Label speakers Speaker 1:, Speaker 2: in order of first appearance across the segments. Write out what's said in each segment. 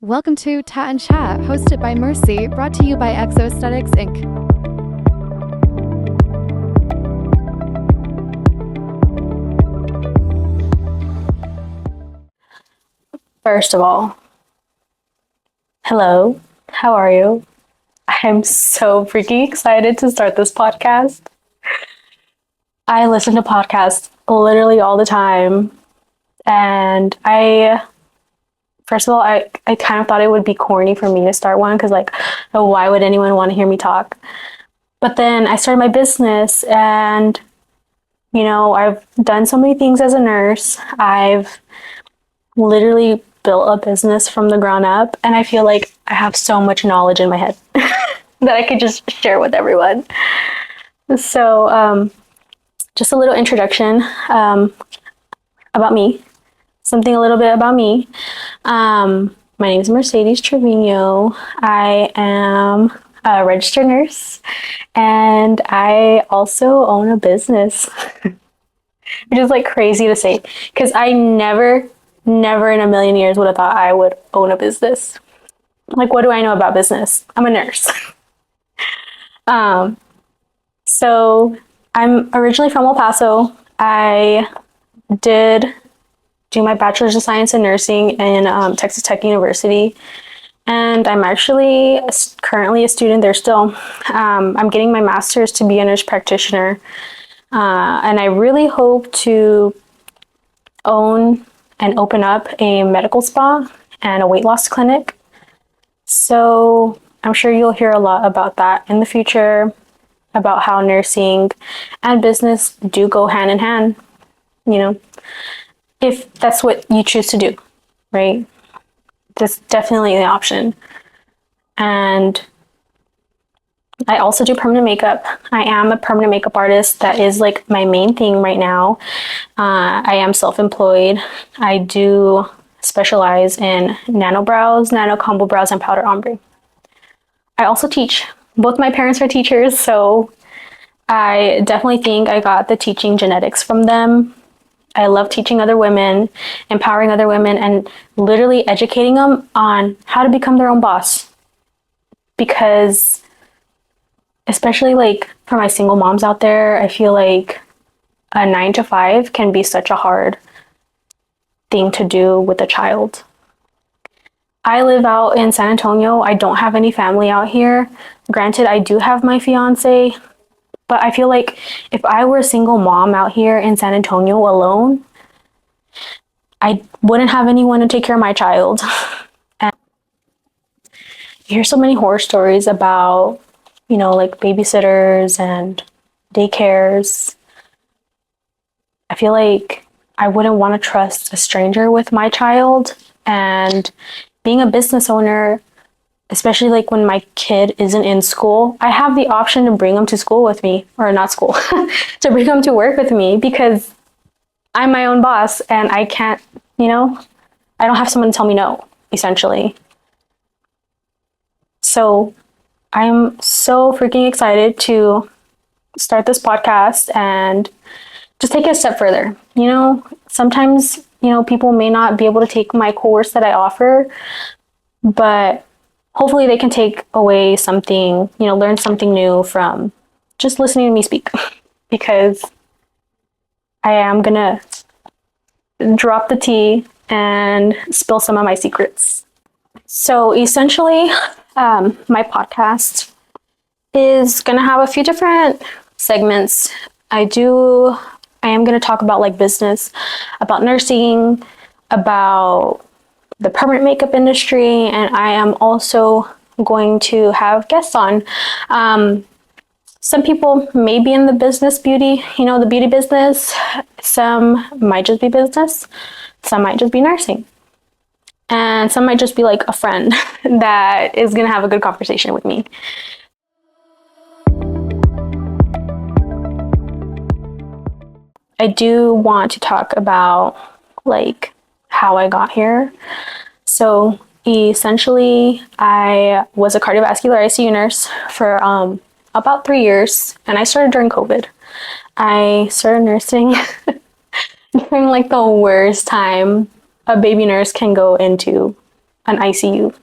Speaker 1: Welcome to Tat Chat, hosted by Mercy, brought to you by Exo Aesthetics Inc.
Speaker 2: First of all, hello, how are you? I'm so freaking excited to start this podcast. I listen to podcasts literally all the time, and first of all, I kind of thought it would be corny for me to start one because, like, oh, why would anyone want to hear me talk? But then I started my business, and I've done so many things as a nurse. I've literally built a business from the ground up, and I feel like I have so much knowledge in my head that I could just share with everyone. So, just a little introduction about me, something a little bit about me. My name is Mercedes Trevino. I am a registered nurse, and I also own a business, which is like crazy to say because I never in a million years would have thought I would own a business. Like, what do I know about business? I'm a nurse. So I'm originally from El Paso. I did do my bachelor's of science in nursing in Texas Tech University, and I'm actually currently a student there still. I'm getting my master's to be a nurse practitioner, and I really hope to own and open up a medical spa and a weight loss clinic. So I'm sure you'll hear a lot about that in the future, about how nursing and business do go hand in hand, if that's what you choose to do, right? That's definitely the option. And I also do permanent makeup. I am a permanent makeup artist. That is like my main thing right now. I am self-employed. I do specialize in nano brows, nano combo brows, and powder ombre. I also teach. Both my parents are teachers, so I definitely think I got the teaching genetics from them. I love teaching other women, empowering other women, and literally educating them on how to become their own boss. Because especially like for my single moms out there, I feel like a 9 to 5 can be such a hard thing to do with a child. I live out in San Antonio. I don't have any family out here. Granted, I do have my fiance, but I feel like if I were a single mom out here in San Antonio alone, I wouldn't have anyone to take care of my child. And you hear so many horror stories about, like babysitters and daycares. I feel like I wouldn't want to trust a stranger with my child. And being a business owner, especially like when my kid isn't in school, I have the option to bring them to school with me, or not school, to bring them to work with me because I'm my own boss and I can't, I don't have someone to tell me no, essentially. So I'm so freaking excited to start this podcast and just take it a step further. Sometimes, people may not be able to take my course that I offer, but hopefully they can take away something, learn something new from just listening to me speak, because I am gonna drop the tea and spill some of my secrets. So essentially, my podcast is gonna have a few different segments. I am going to talk about like business, about nursing, about the permanent makeup industry, and I am also going to have guests on. Some people may be in the business beauty, the beauty business. Some might just be business. Some might just be nursing. And some might just be like a friend that is going to have a good conversation with me. I do want to talk about like how I got here. So essentially, I was a cardiovascular ICU nurse for about 3 years, and I started during COVID. I started nursing during like the worst time a baby nurse can go into an ICU.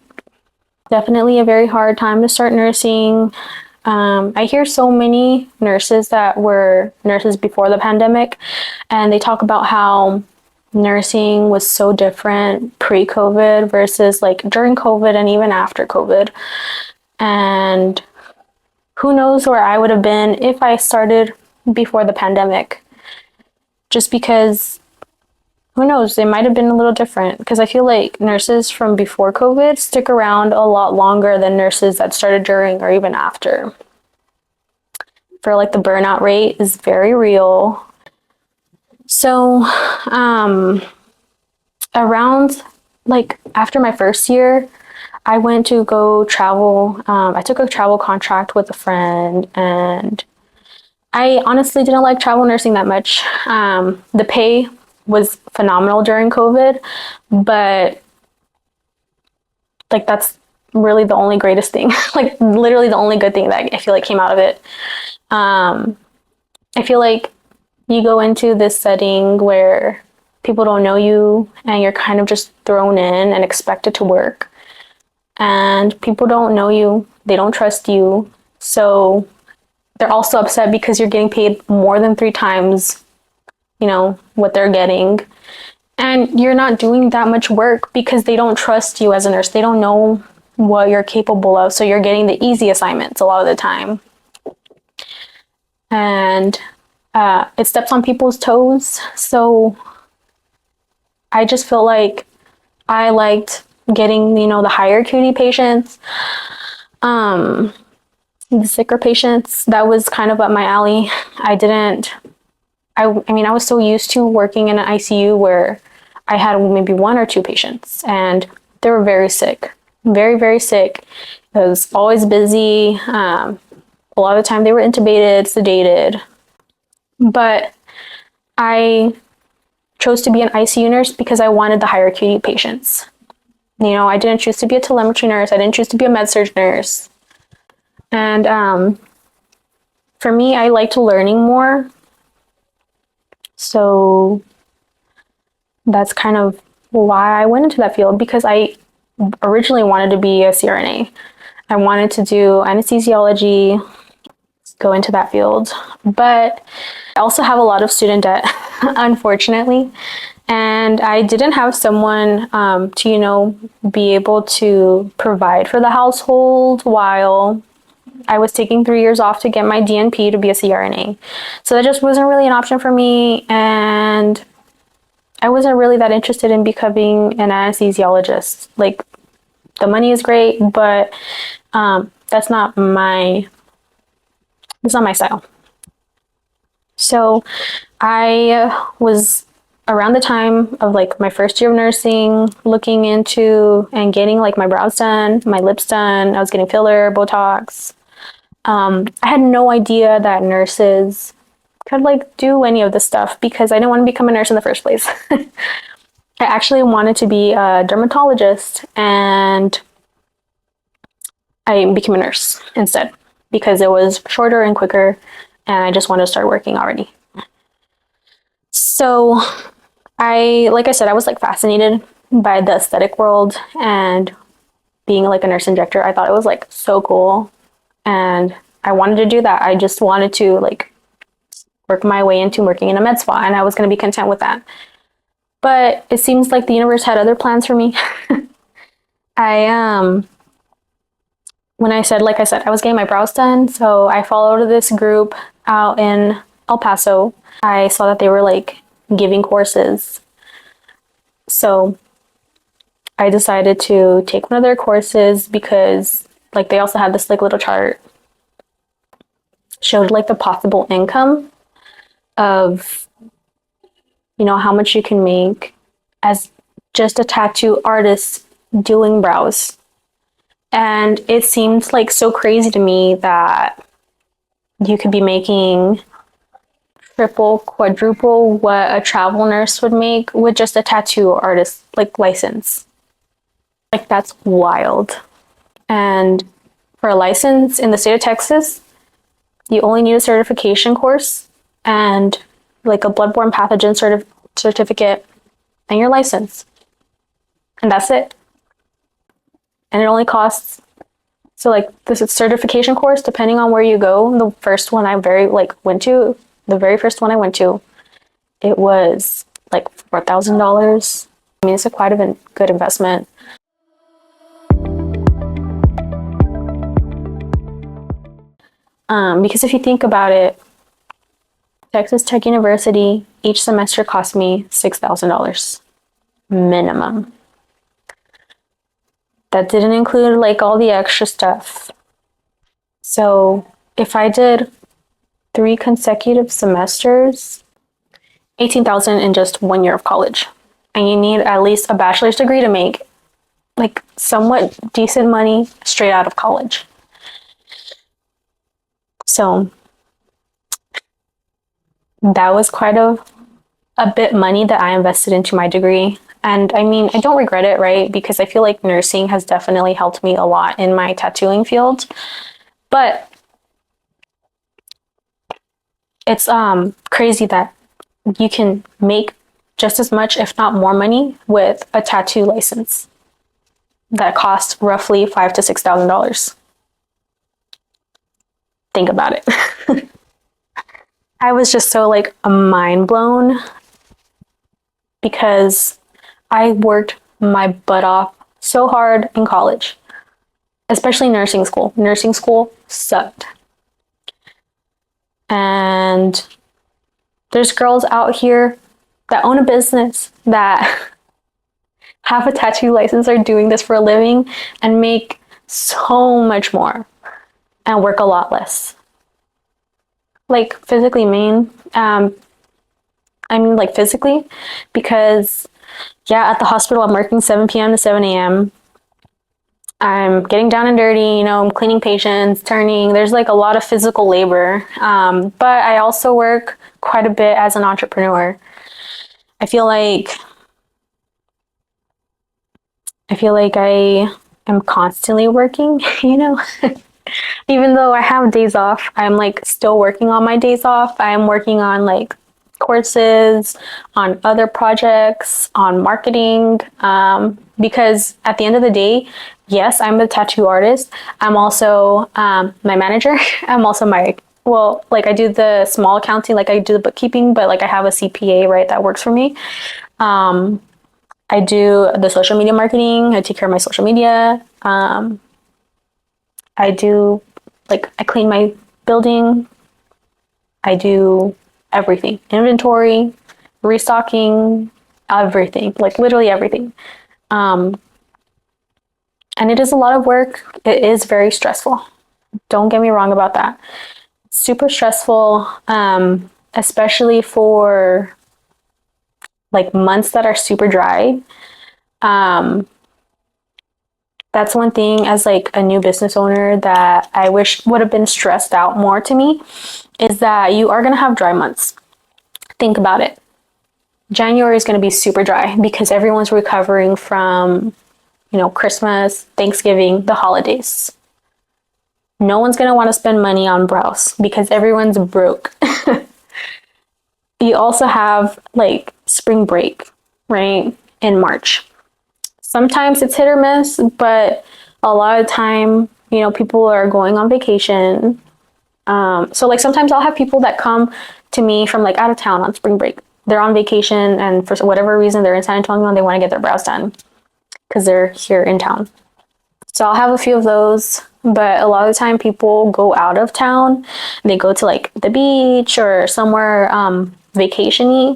Speaker 2: Definitely a very hard time to start nursing. I hear so many nurses that were nurses before the pandemic, and they talk about how nursing was so different pre-COVID versus like during COVID and even after COVID. And who knows where I would have been if I started before the pandemic. Just because, who knows, it might have been a little different. Because I feel like nurses from before COVID stick around a lot longer than nurses that started during or even after. For like the burnout rate is very real. So, around like after my first year, I went to go travel. I took a travel contract with a friend, and I honestly didn't like travel nursing that much. The pay was phenomenal during COVID, but like that's really the only greatest thing, like literally the only good thing that I feel like came out of it. I feel like you go into this setting where people don't know you and you're kind of just thrown in and expected to work. And people don't know you, they don't trust you. So they're also upset because you're getting paid more than 3 times, what they're getting. And you're not doing that much work because they don't trust you as a nurse. They don't know what you're capable of. So you're getting the easy assignments a lot of the time. And it steps on people's toes. So I just feel like I liked getting, the higher acuity patients, the sicker patients. That was kind of up my alley. I was so used to working in an ICU where I had maybe 1 or 2 patients, and they were very sick, very, very sick. It was always busy. A lot of the time they were intubated, sedated. But I chose to be an ICU nurse because I wanted the higher acuity patients. I didn't choose to be a telemetry nurse. I didn't choose to be a med-surg nurse. And for me, I liked learning more. So that's kind of why I went into that field, because I originally wanted to be a CRNA. I wanted to do anesthesiology, go into that field. But I also have a lot of student debt, unfortunately. And I didn't have someone to, be able to provide for the household while I was taking 3 years off to get my DNP to be a CRNA. So that just wasn't really an option for me. And I wasn't really that interested in becoming an anesthesiologist. Like, the money is great, but that's not my style. So I was around the time of like my first year of nursing, looking into and getting like my brows done, my lips done. I was getting filler, Botox. I had no idea that nurses could like do any of this stuff because I didn't want to become a nurse in the first place. I actually wanted to be a dermatologist, and I became a nurse instead because it was shorter and quicker, and I just wanted to start working already. So like I said, I was like fascinated by the aesthetic world, and being like a nurse injector, I thought it was like so cool. And I wanted to do that. I just wanted to like work my way into working in a med spa, and I was going to be content with that. But it seems like the universe had other plans for me. When I said, like I said, I was getting my brows done, so I followed this group out in El Paso. I saw that they were like giving courses. So I decided to take one of their courses because like they also had this like little chart, showed like the possible income of, how much you can make as just a tattoo artist doing brows. And it seemed like so crazy to me that you could be making triple, quadruple what a travel nurse would make with just a tattoo artist like license. Like, that's wild. And for a license in the state of Texas, you only need a certification course and like a bloodborne pathogen certificate and your license. And that's it. And it only costs, so like this is certification course, depending on where you go. The first one I went to, the very first one I went to, it was like $4,000. I mean, it's a quite a good investment. Because if you think about it, Texas Tech University, each semester cost me $6,000 minimum. That didn't include like all the extra stuff. So if I did 3 consecutive semesters, 18,000 in just 1 year of college. And you need at least a bachelor's degree to make like somewhat decent money straight out of college. So that was quite a bit money that I invested into my degree. And I mean, I don't regret it, right? Because I feel like nursing has definitely helped me a lot in my tattooing field. But it's crazy that you can make just as much, if not more money with a tattoo license that costs roughly $5,000 to $6,000. Think about it. I was just so like mind blown because I worked my butt off so hard in college, especially nursing school. Nursing school sucked. And there's girls out here that own a business that have a tattoo license, are doing this for a living and make so much more and work a lot less. Like physically like physically, because yeah, at the hospital I'm working 7 p.m. to 7 a.m. I'm getting down and dirty, I'm cleaning patients, turning. There's like a lot of physical labor. But I also work quite a bit as an entrepreneur. I feel like I am constantly working, Even though I have days off, I'm like still working on my days off. I'm working on like courses, on other projects, on marketing. Because at the end of the day, yes, I'm a tattoo artist. I'm also my manager. I'm also I do the small accounting, like I do the bookkeeping, but like I have a CPA, right, that works for me. I do the social media marketing. I take care of my social media. I do, I clean my building. I do everything. Inventory, restocking, everything. Like literally everything. And it is a lot of work. It is very stressful. Don't get me wrong about that. Super stressful, especially for like months that are super dry. That's one thing as like a new business owner that I wish would have been stressed out more to me, is that you are going to have dry months. Think about it. January is going to be super dry because everyone's recovering from, Christmas, Thanksgiving, the holidays. No one's going to want to spend money on brows because everyone's broke. You also have like spring break, right? In March. Sometimes it's hit or miss, but a lot of time, people are going on vacation. So like sometimes I'll have people that come to me from like out of town on spring break. They're on vacation and for whatever reason they're in San Antonio and they want to get their brows done because they're here in town. So I'll have a few of those, but a lot of the time people go out of town. They go to like the beach or somewhere vacation-y,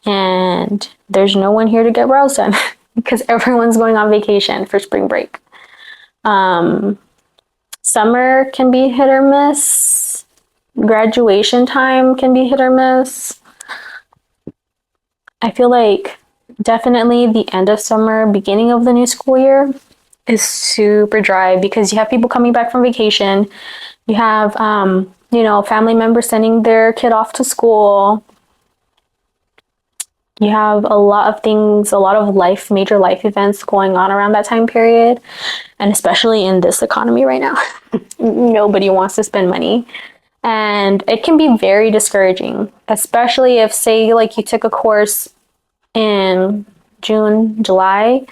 Speaker 2: and there's no one here to get brows done because everyone's going on vacation for spring break. Summer can be hit or miss. Graduation time can be hit or miss. I feel like definitely the end of summer, beginning of the new school year is super dry because you have people coming back from vacation. You have, family members sending their kid off to school. You have a lot of things, a lot of major life events going on around that time period. And especially in this economy right now, nobody wants to spend money. And it can be very discouraging, especially if, say, like you took a course in June, July,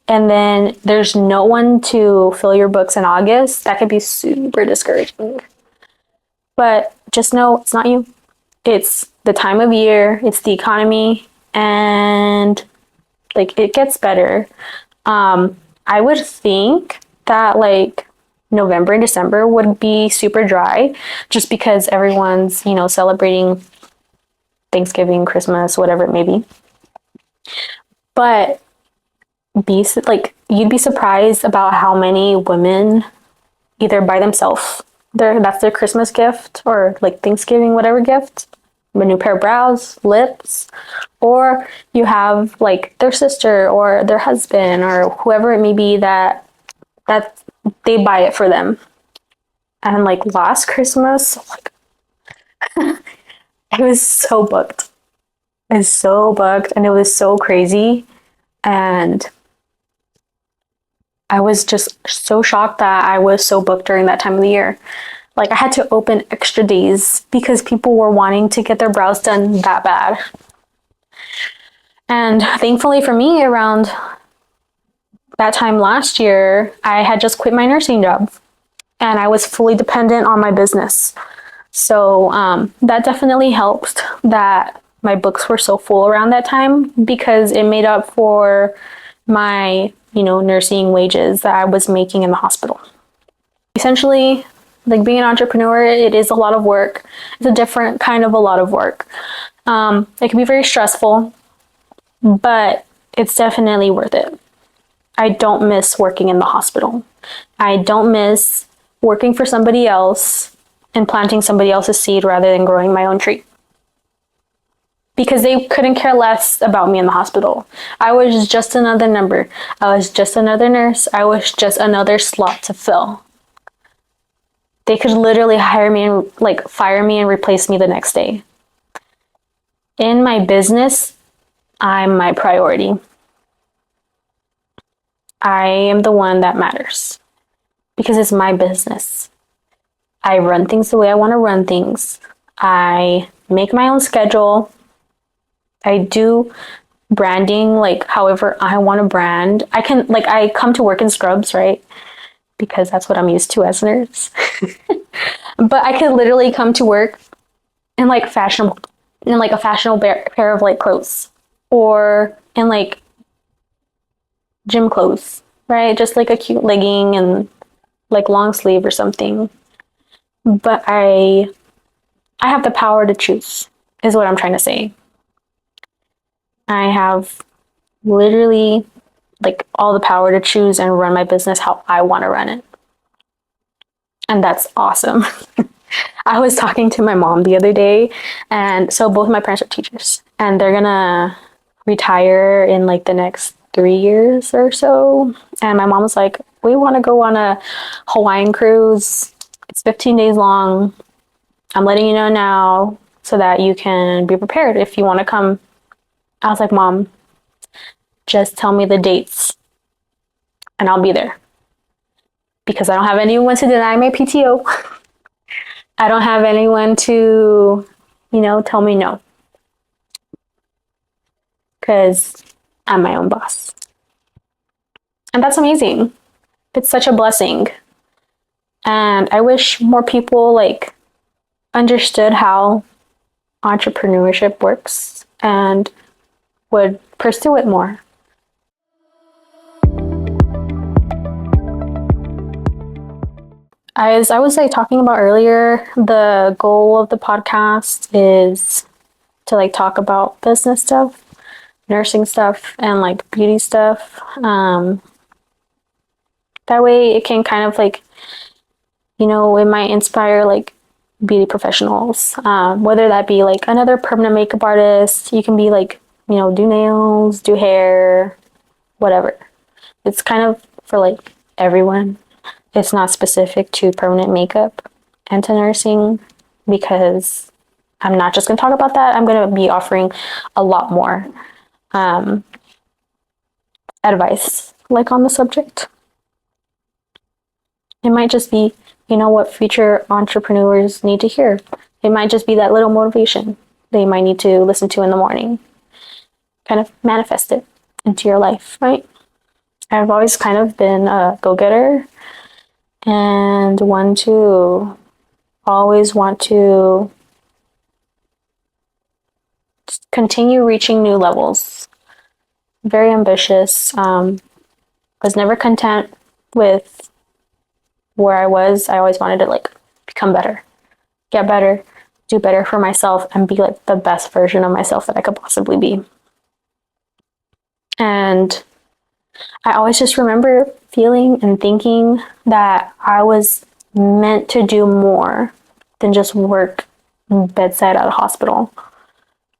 Speaker 2: and then there's no one to fill your books in August, that could be super discouraging. But just know it's not you. It's the time of year, it's the economy, and like it gets better. I would think that like November and December would be super dry just because everyone's, celebrating Thanksgiving, Christmas, whatever it may be. But you'd be surprised about how many women either buy themselves that's their Christmas gift or like Thanksgiving, whatever gift, a new pair of brows, lips, or you have like their sister or their husband or whoever it may be that they buy it for them. And like last Christmas, like it was so booked. It was so booked and it was so crazy. And I was just so shocked that I was so booked during that time of the year. Like I had to open extra days because people were wanting to get their brows done that bad. And thankfully for me, around that time last year, I had just quit my nursing job and I was fully dependent on my business. So that definitely helped that my books were so full around that time because it made up for my, nursing wages that I was making in the hospital. Essentially, like being an entrepreneur, it is a lot of work. It's a different kind of a lot of work. It can be very stressful, but it's definitely worth it. I don't miss working in the hospital. I don't miss working for somebody else and planting somebody else's seed rather than growing my own tree. Because they couldn't care less about me in the hospital. I was just another number. I was just another nurse. I was just another slot to fill. They could literally hire me and fire me and replace me the next day. In my business, I'm my priority. I am the one that matters because it's my business. I run things the way I want to run things. I make my own schedule. I do branding however I want to brand. I come to work in scrubs, right? Because that's what I'm used to as a nurse. But I could literally come to work in a fashionable pair of clothes or in gym clothes, right? Just a cute legging and long sleeve or something. But I have the power to choose, is what I'm trying to say. I have literally all the power to choose and run my business how I want to run it. And that's awesome. I was talking to my mom the other day, and so both my parents are teachers, and they're gonna retire in the next 3 years or so. And my mom was like, we want to go on a Hawaiian cruise. It's 15 days long. I'm letting you know now so that you can be prepared if you want to come. I was like, Mom, just tell me the dates and I'll be there. Because I don't have anyone to deny my PTO. I don't have anyone to, tell me no. Because I'm my own boss. And that's amazing. It's such a blessing. And I wish more people understood how entrepreneurship works and would pursue it more. As I was talking about earlier, the goal of the podcast is to talk about business stuff, nursing stuff, and beauty stuff. That way it can kind of it might inspire beauty professionals, whether that be another permanent makeup artist. You can be do nails, do hair, whatever. It's kind of for everyone. It's not specific to permanent makeup and to nursing, because I'm not just going to talk about that. I'm going to be offering a lot more advice on the subject. It might just be, what future entrepreneurs need to hear. It might just be that little motivation they might need to listen to in the morning. Kind of manifest it into your life, right? I've always kind of been a go-getter and one to always want to continue reaching new levels. Very ambitious. Was never content with where I was. I always wanted to like become better, get better, do better for myself, and be like the best version of myself that I could possibly be. And I always just remember feeling and thinking that I was meant to do more than just work bedside at a hospital.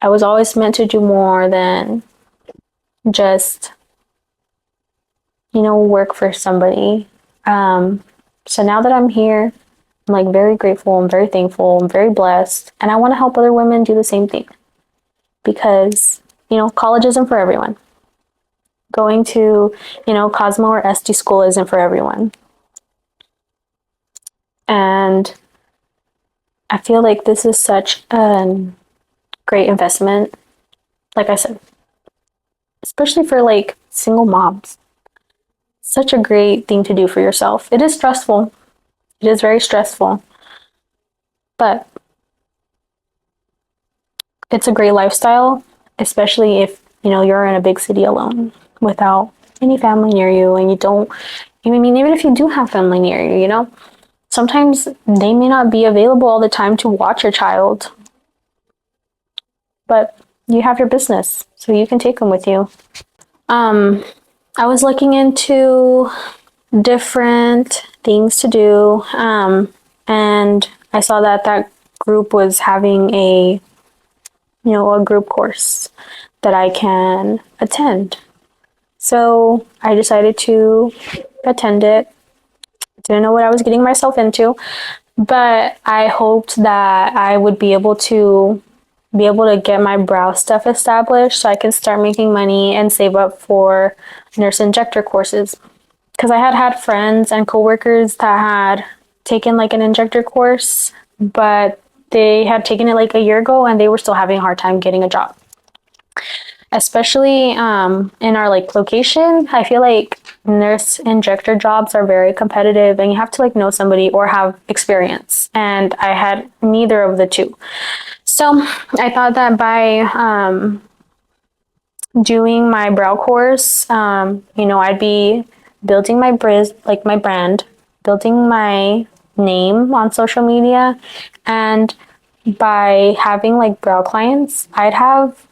Speaker 2: I was always meant to do more than just, work for somebody. So now that I'm here, I'm like very grateful, I'm very thankful, I'm very blessed, and I want to help other women do the same thing because, college isn't for everyone. Going to, Cosmo or SD school isn't for everyone. And I feel like this is such a great investment. Like I said, especially for like single moms. Such a great thing to do for yourself. It is stressful. It is very stressful. But it's a great lifestyle, especially if, you're in a big city alone without any family near you and you don't, even if you do have family near you, sometimes they may not be available all the time to watch your child, but you have your business, so you can take them with you. I was looking into different things to do, and I saw that group was having a group course that I can attend. So I decided to attend it. Didn't know what I was getting myself into, but I hoped that I would be able to get my brow stuff established so I can start making money and save up for nurse injector courses. Because I had friends and coworkers that had taken like an injector course, but they had taken it like a year ago and they were still having a hard time getting a job. Especially in our like location, I feel like nurse injector jobs are very competitive and you have to like know somebody or have experience. And I had neither of the two. So I thought that by doing my brow course, I'd be building my brand, building my name on social media, and by having like brow clients, I'd have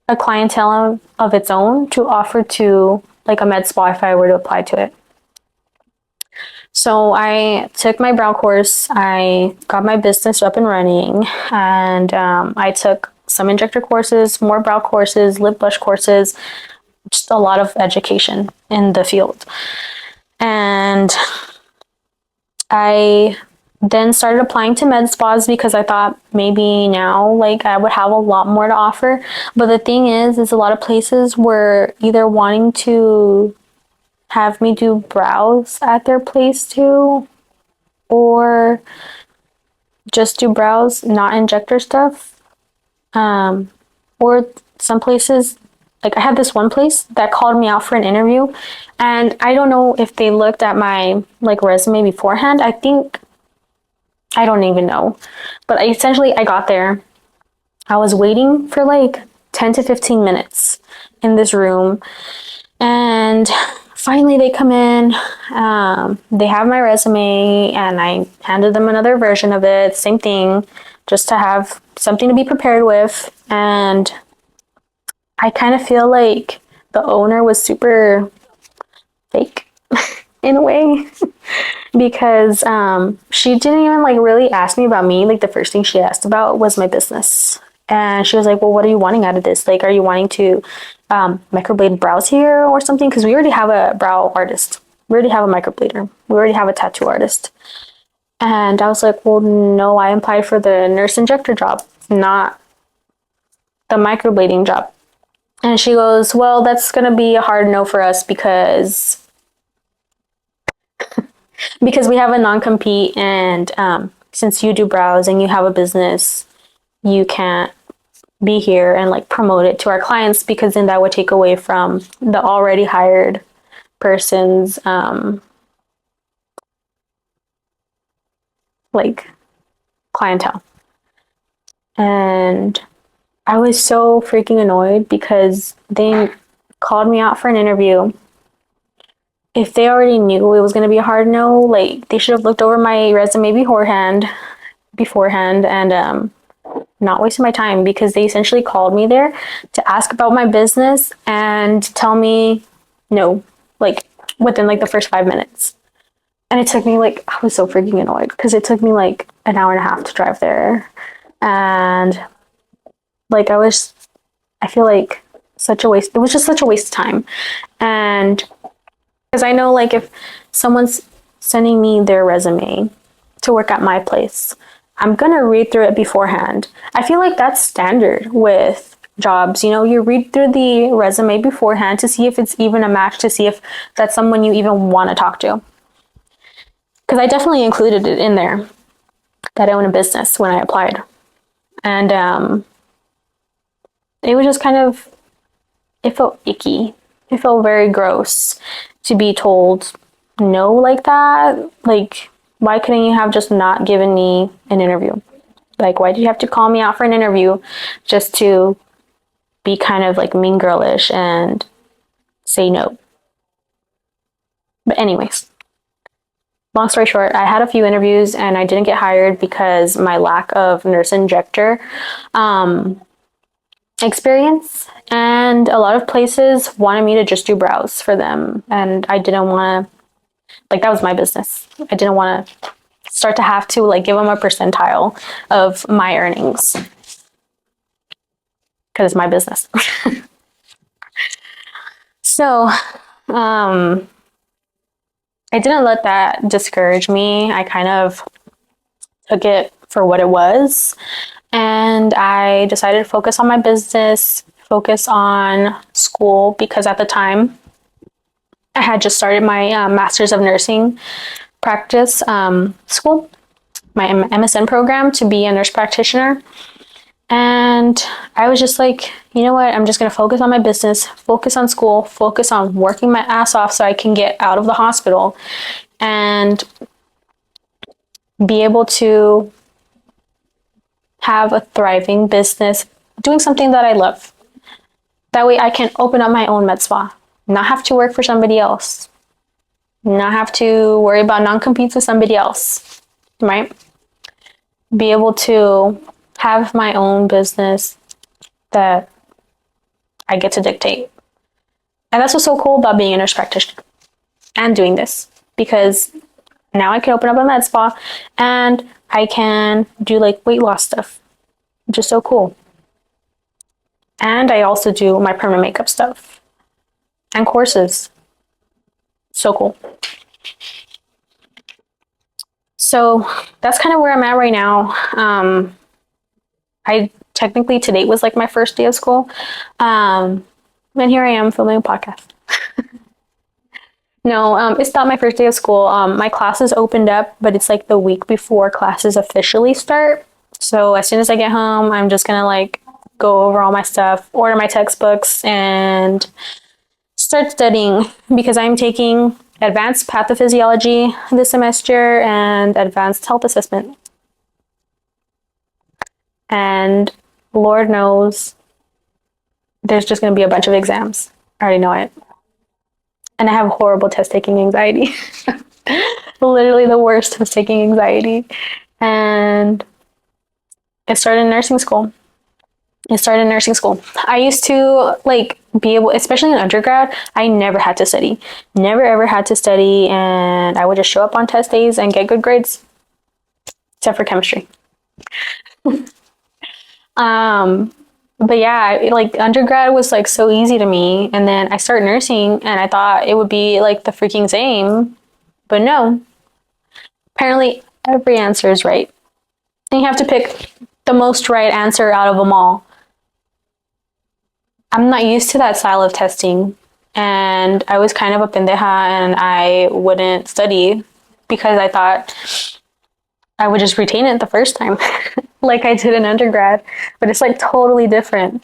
Speaker 2: a clientele of its own to offer to like a med spa if I were to apply to it. So I took my brow course, I got my business up and running, and I took some injector courses, more brow courses, lip blush courses, just a lot of education in the field. And I then started applying to med spas because I thought maybe now like I would have a lot more to offer. But the thing is a lot of places were either wanting to have me do brows at their place too, or just do brows, not injector stuff. Or some places, like I had this one place that called me out for an interview, and I don't know if they looked at my like resume beforehand. I don't even know. But I got there. I was waiting for like 10 to 15 minutes in this room. And finally they come in. They have my resume and I handed them another version of it. Same thing, just to have something to be prepared with. And I kind of feel like the owner was super fake in a way. Because she didn't even like really ask me about me. Like the first thing she asked about was my business, and she was like, well, what are you wanting out of this? Like, are you wanting to microblade brows here or something? Because we already have a brow artist, we already have a microblader, we already have a tattoo artist. And I was like, well, no, I applied for the nurse injector job, not the microblading job. And she goes, well, that's gonna be a hard no for us because we have a non-compete, and since you do brows and you have a business, you can't be here and like promote it to our clients, because then that would take away from the already hired person's like clientele. And I was so freaking annoyed because they called me out for an interview. If they already knew it was going to be a hard no, like they should have looked over my resume beforehand and not wasted my time, because they essentially called me there to ask about my business and tell me no, like within like the first 5 minutes. And it took me like, I was so freaking annoyed because it took me like an hour and a half to drive there. And like I feel like such a waste. It was just such a waste of time. And because I know like if someone's sending me their resume to work at my place, I'm going to read through it beforehand. I feel like that's standard with jobs. You know, you read through the resume beforehand to see if it's even a match, to see if that's someone you even want to talk to. Because I definitely included it in there that I own a business when I applied. And it was just kind of, it felt icky. It felt very gross to be told no like that. Like, why couldn't you have just not given me an interview? Like, why did you have to call me out for an interview just to be kind of like mean girlish and say no? But anyways, long story short, I had a few interviews and I didn't get hired because my lack of nurse injector experience. And a lot of places wanted me to just do brows for them. And I didn't want to, like, that was my business. I didn't want to start to have to like give them a percentile of my earnings because it's my business. So I didn't let that discourage me. I kind of took it for what it was, and I decided to focus on my business, focus on school, because at the time I had just started my master's of nursing practice school, my MSN program to be a nurse practitioner. And I was just like, you know what? I'm just going to focus on my business, focus on school, focus on working my ass off so I can get out of the hospital and be able to have a thriving business doing something that I love. That way I can open up my own med spa, not have to work for somebody else, not have to worry about non-competes with somebody else, right? Be able to have my own business that I get to dictate. And that's what's so cool about being a nurse practitioner and doing this, because now I can open up a med spa and I can do like weight loss stuff, which is so cool. And I also do my permanent makeup stuff and courses. So cool. So that's kind of where I'm at right now. I technically today was like my first day of school. And here I am filming a podcast. No, it's not my first day of school. My classes opened up, but it's like the week before classes officially start. So as soon as I get home, I'm just gonna like go over all my stuff, order my textbooks, and start studying, because I'm taking advanced pathophysiology this semester and advanced health assessment. And Lord knows there's just going to be a bunch of exams. I already know it. And I have horrible test taking anxiety. Literally the worst test taking anxiety. And it started in nursing school. I used to like be able, especially in undergrad, I never had to study. Never ever had to study, and I would just show up on test days and get good grades. Except for chemistry. But yeah, like undergrad was like so easy to me, and then I started nursing and I thought it would be like the freaking same, but no. Apparently every answer is right. And you have to pick the most right answer out of them all. I'm not used to that style of testing, and I was kind of a pendeja and I wouldn't study because I thought I would just retain it the first time like I did in undergrad. But it's like totally different.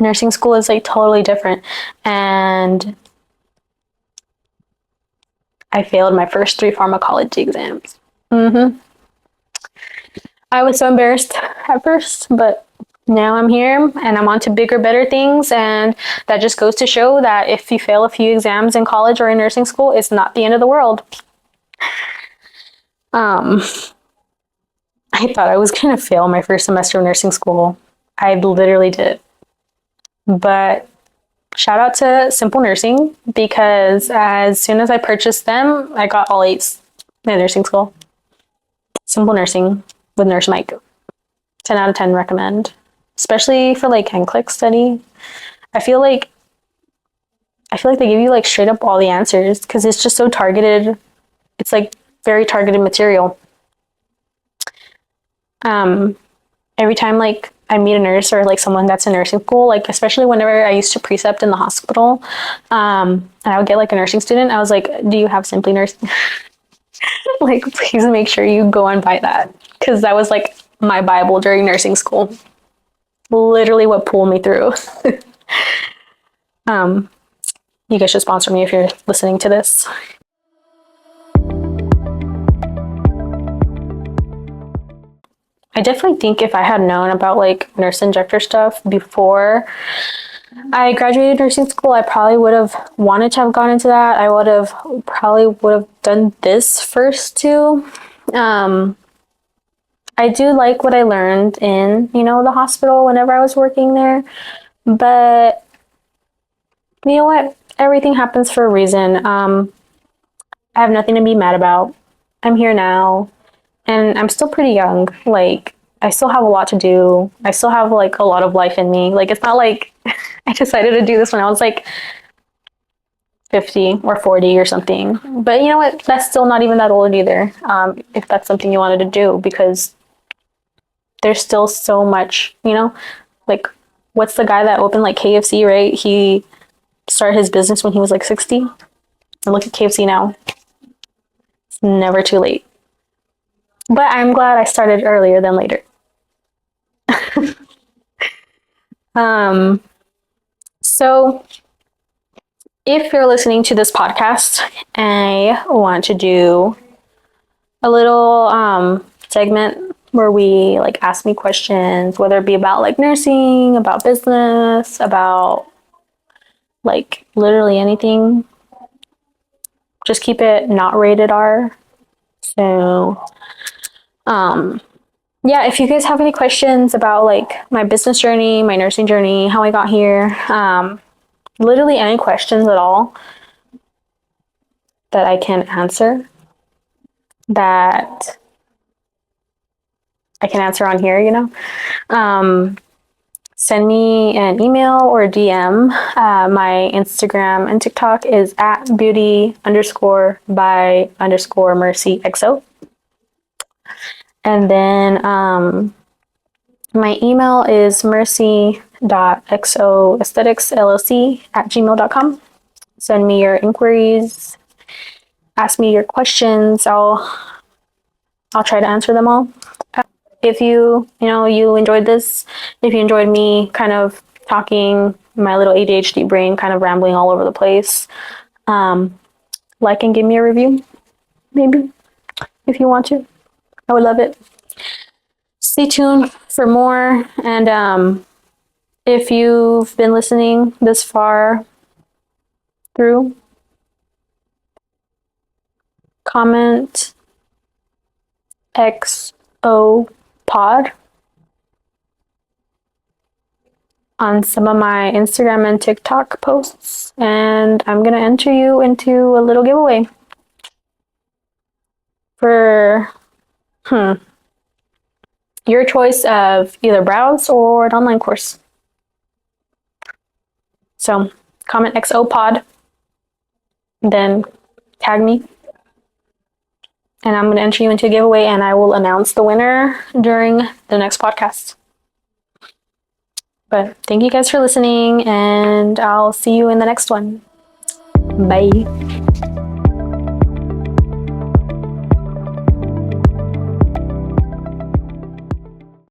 Speaker 2: Nursing school is like totally different. And I failed my first 3 pharmacology exams. I was so embarrassed at first, but now I'm here and I'm on to bigger, better things. And that just goes to show that if you fail a few exams in college or in nursing school, it's not the end of the world. I thought I was going to fail my first semester of nursing school. I literally did. But shout out to Simple Nursing, because as soon as I purchased them, I got all 8s in nursing school. Simple Nursing with Nurse Mike. 10 out of 10 recommend. Especially for like NCLEX study. I feel like they give you like straight up all the answers, because it's just so targeted. It's like very targeted material. Every time like I meet a nurse or like someone that's in nursing school, like especially whenever I used to precept in the hospital, and I would get like a nursing student, I was like, do you have Simply Nursing? Like, please make sure you go and buy that, because that was like my Bible during nursing school. Literally what pulled me through. You guys should sponsor me if you're listening to this. I definitely think if I had known about like nurse injector stuff before I graduated nursing school, I probably would have wanted to have gone into that. I would have done this first too. I do like what I learned in, the hospital whenever I was working there. But you know what? Everything happens for a reason. I have nothing to be mad about. I'm here now. And I'm still pretty young. Like, I still have a lot to do. I still have like a lot of life in me. Like, it's not like I decided to do this when I was like 50 or 40 or something. But you know what? That's still not even that old either. If that's something you wanted to do, because there's still so much, like, what's the guy that opened like KFC, right? He started his business when he was like 60. And look at KFC now. It's never too late. But I'm glad I started earlier than later. So if you're listening to this podcast, I want to do a little segment where we like ask me questions, whether it be about like nursing, about business, about like literally anything. Just keep it not rated R. So yeah, if you guys have any questions about like my business journey, my nursing journey, how I got here, literally any questions at all that I can answer, that I can answer on here, send me an email or a DM. My Instagram and TikTok is at beauty_by_mercyxo. And then my email is mercy.xoaestheticsllc@gmail.com. Send me your inquiries. Ask me your questions. I'll try to answer them all. If you enjoyed this, if you enjoyed me kind of talking, my little ADHD brain kind of rambling all over the place, like and give me a review, maybe, if you want to. I would love it. Stay tuned for more. And if you've been listening this far through, comment XO pod on some of my Instagram and TikTok posts, and I'm gonna enter you into a little giveaway for your choice of either browse or an online course. So comment XO pod, then tag me, and I'm going to enter you into a giveaway, and I will announce the winner during the next podcast. But thank you guys for listening, and I'll see you in the next one. Bye.